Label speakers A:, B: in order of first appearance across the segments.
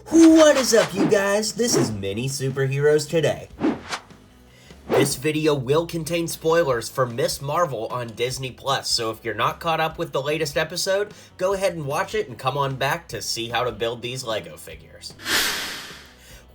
A: What is up, you guys? This is MiniSuperHeroes Today. This video will contain spoilers for Ms. Marvel on Disney+, so if you're not caught up with the latest episode, go ahead and watch it and come on back to see how to build these LEGO figures.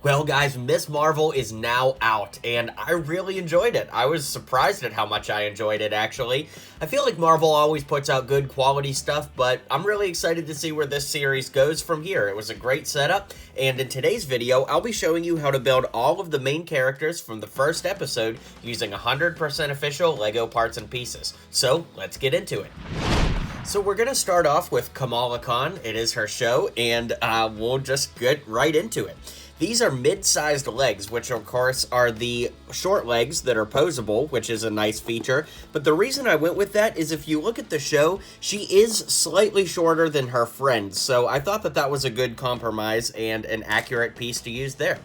A: Well guys, Ms. Marvel is now out, and I really enjoyed it. I was surprised at how much I enjoyed it, actually. I feel like Marvel always puts out good quality stuff, but I'm really excited to see where this series goes from here. It was a great setup, and in today's video, I'll be showing you how to build all of the main characters from the first episode using 100% official LEGO parts and pieces. So, let's get into it. So we're going to start off with Kamala Khan. It is her show, and we'll just get right into it. These are mid-sized legs, which of course are the short legs that are posable, which is a nice feature. But the reason I went with that is if you look at the show, she is slightly shorter than her friends. So I thought that that was a good compromise and an accurate piece to use there.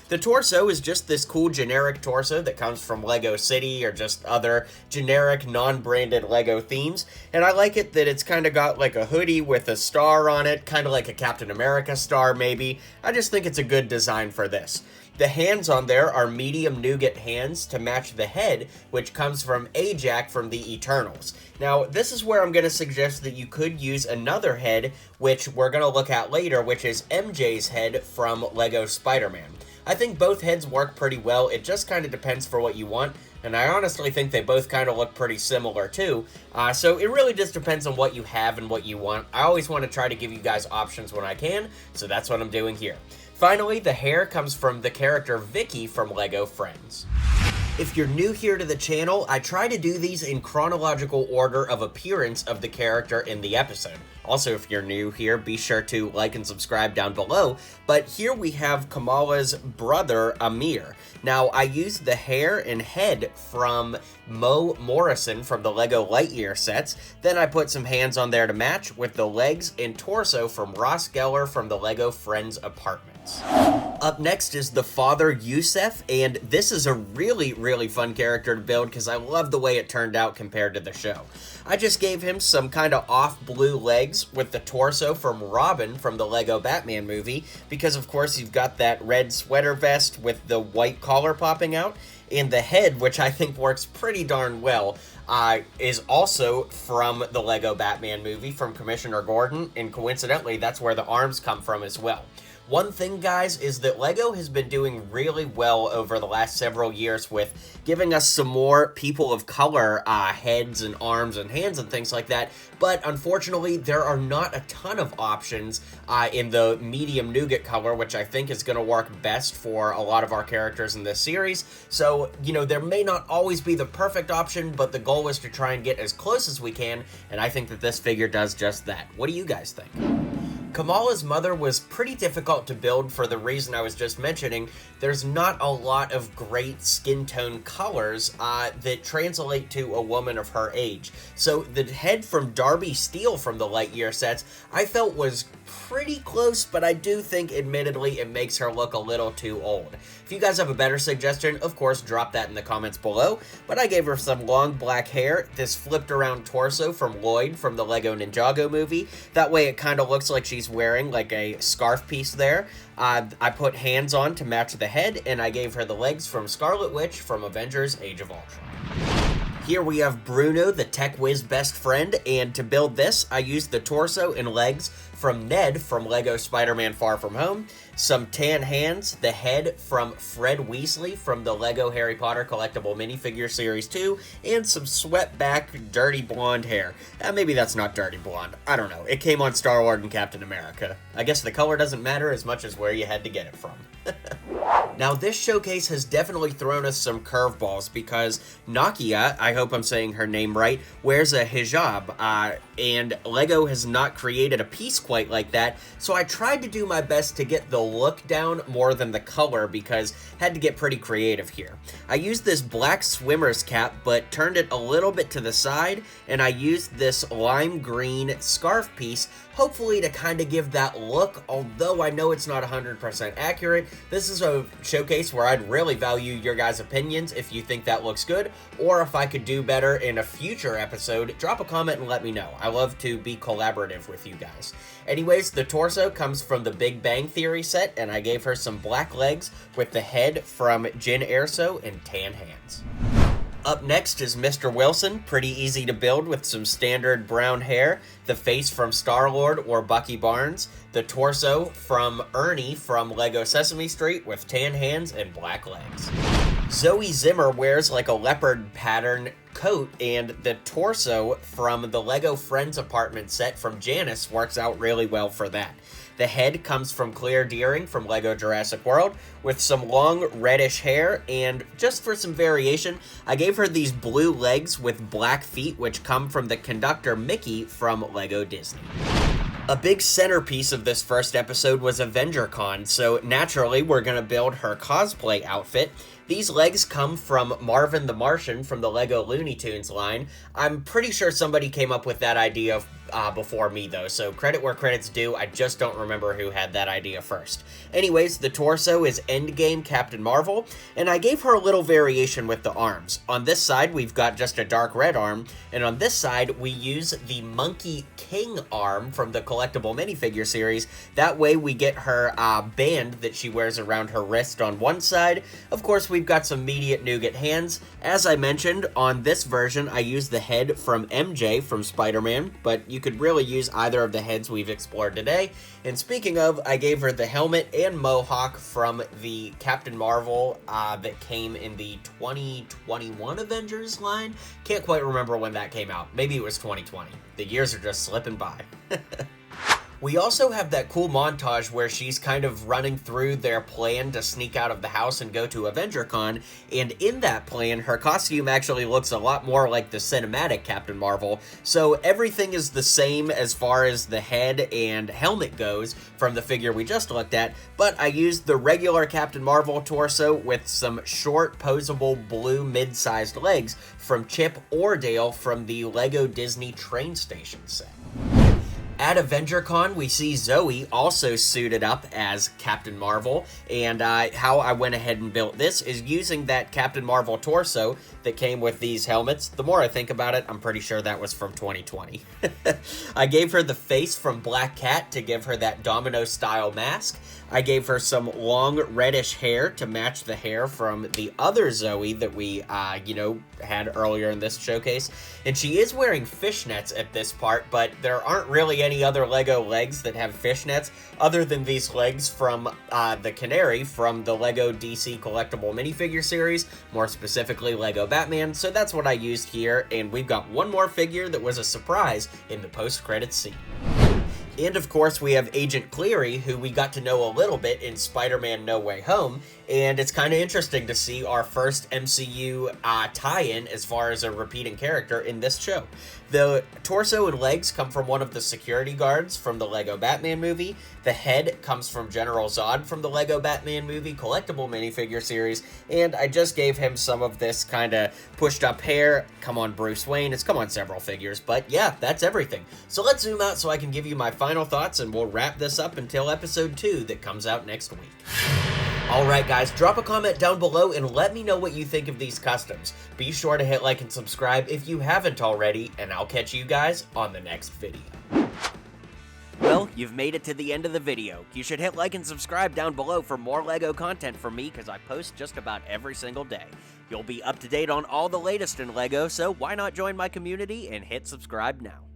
A: The torso is just this cool generic torso that comes from Lego City or just other generic non-branded Lego themes. And I like it that it's kind of got like a hoodie with a star on it, kind of like a Captain America star maybe. I just think it's a good design for this. The hands on there are medium nougat hands to match the head, which comes from Ajax from the Eternals. Now, this is where I'm going to suggest that you could use another head, which we're going to look at later, which is MJ's head from Lego Spider-Man. I think both heads work pretty well. It just kind of depends for what you want, and I honestly think they both kind of look pretty similar too. So it really just depends on what you have and what you want. I always want to try to give you guys options when I can, so that's what I'm doing here. Finally, the hair comes from the character Vicky from Lego Friends. If you're new here to the channel, I try to do these in chronological order of appearance of the character in the episode. Also, if you're new here, be sure to like and subscribe down below. But here we have Kamala's brother, Amir. Now, I used the hair and head from Mo Morrison from the Lego Lightyear sets. Then I put some hands on there to match with the legs and torso from Ross Geller from the Lego Friends Apartments. Up next is the father, Yusef, and this is a really fun character to build because I love the way it turned out compared to the show. I just gave him some kind of off blue legs with the torso from Robin from the Lego Batman movie because of course you've got that red sweater vest with the white collar popping out, and the head, which I think works pretty darn well, is also from the Lego Batman movie from Commissioner Gordon, and coincidentally that's where the arms come from as well. One thing, guys, is that LEGO has been doing really well over the last several years with giving us some more people of color heads and arms and hands and things like that, but unfortunately there are not a ton of options in the medium nougat color, which I think is going to work best for a lot of our characters in this series. So, you know, there may not always be the perfect option, but the goal is to try and get as close as we can, and I think that this figure does just that. What do you guys think? Kamala's mother was pretty difficult to build for the reason I was just mentioning. There's not a lot of great skin tone colors that translate to a woman of her age. So the head from Darby Steele from the Lightyear sets, I felt was pretty close, but I do think, admittedly, it makes her look a little too old. If you guys have a better suggestion, of course, drop that in the comments below, but I gave her some long black hair, this flipped around torso from Lloyd from the Lego Ninjago movie. That way it kind of looks like she's wearing like a scarf piece there. I put hands on to match the head, and I gave her the legs from Scarlet Witch from Avengers Age of Ultron. Here we have Bruno, the tech whiz best friend, and to build this, I used the torso and legs from Ned from Lego Spider-Man Far From Home, some tan hands, the head from Fred Weasley from the Lego Harry Potter Collectible Minifigure Series 2, and some swept back dirty blonde hair. Maybe that's not dirty blonde, I don't know. It came on Star-Lord and Captain America. I guess the color doesn't matter as much as where you had to get it from. Now, this showcase has definitely thrown us some curveballs because Nakia, I hope I'm saying her name right, wears a hijab, and Lego has not created a piece quite like that, so I tried to do my best to get the look down more than the color because I had to get pretty creative here. I used this black swimmer's cap, but turned it a little bit to the side, and I used this lime green scarf piece, hopefully to kind of give that look, although I know it's not 100% accurate. This is a a showcase where I'd really value your guys' opinions if you think that looks good, or if I could do better in a future episode. Drop a comment and let me know. I love to be collaborative with you guys. Anyways, the torso comes from the Big Bang Theory set, and I gave her some black legs with the head from Jyn Erso and tan hands. Up next is Mr. Wilson, pretty easy to build with some standard brown hair, the face from Star-Lord or Bucky Barnes, the torso from Ernie from Lego Sesame Street with tan hands and black legs. Zoe Zimmer wears like a leopard pattern coat, and the torso from the Lego Friends apartment set from Janice works out really well for that. The head comes from Claire Dearing from Lego Jurassic World with some long reddish hair, and just for some variation, I gave her these blue legs with black feet which come from the conductor Mickey from Lego Disney. A big centerpiece of this first episode was AvengerCon, so naturally we're going to build her cosplay outfit. These legs come from Marvin the Martian from the Lego Looney Tunes line. I'm pretty sure somebody came up with that idea before me though, so credit where credit's due. I just don't remember who had that idea first. Anyways, the torso is Endgame Captain Marvel, and I gave her a little variation with the arms. On this side, we've got just a dark red arm, and on this side, we use the Monkey King arm from the collectible minifigure series. That way, we get her band that she wears around her wrist on one side. Of course, we've got some Immediate Nougat hands. As I mentioned, on this version, I used the head from MJ from Spider-Man, but you could really use either of the heads we've explored today. And speaking of, I gave her the helmet and mohawk from the Captain Marvel that came in the 2021 Avengers line. Can't quite remember when that came out. Maybe it was 2020. The years are just slipping by. We also have that cool montage where she's kind of running through their plan to sneak out of the house and go to AvengerCon, and in that plan, her costume actually looks a lot more like the cinematic Captain Marvel, so everything is the same as far as the head and helmet goes from the figure we just looked at, but I used the regular Captain Marvel torso with some short, posable blue mid-sized legs from Chip or Dale from the Lego Disney Train Station set. At AvengerCon, we see Zoe also suited up as Captain Marvel, and how I went ahead and built this is using that Captain Marvel torso that came with these helmets. The more I think about it, I'm pretty sure that was from 2020. I gave her the face from Black Cat to give her that domino-style mask. I gave her some long reddish hair to match the hair from the other Zoe that we, had earlier in this showcase. And she is wearing fishnets at this part, but there aren't really any other Lego legs that have fishnets other than these legs from the Canary from the Lego DC collectible minifigure series, more specifically Lego Batman. So that's what I used here, and we've got one more figure that was a surprise in the post-credits scene. And of course, we have Agent Cleary, who we got to know a little bit in Spider-Man No Way Home, and it's kind of interesting to see our first MCU tie-in as far as a repeating character in this show. The torso and legs come from one of the security guards from the Lego Batman movie. The head comes from General Zod from the Lego Batman movie collectible minifigure series, and I just gave him some of this kind of pushed up hair. Come on, Bruce Wayne. It's come on several figures, but yeah, that's everything. So let's zoom out so I can give you my final thoughts, and we'll wrap this up until episode 2 that comes out next week. Alright guys, drop a comment down below and let me know what you think of these customs. Be sure to hit like and subscribe if you haven't already, and I'll catch you guys on the next video. Well, you've made it to the end of the video. You should hit like and subscribe down below for more Lego content from me, because I post just about every single day. You'll be up to date on all the latest in Lego, so why not join my community and hit subscribe now.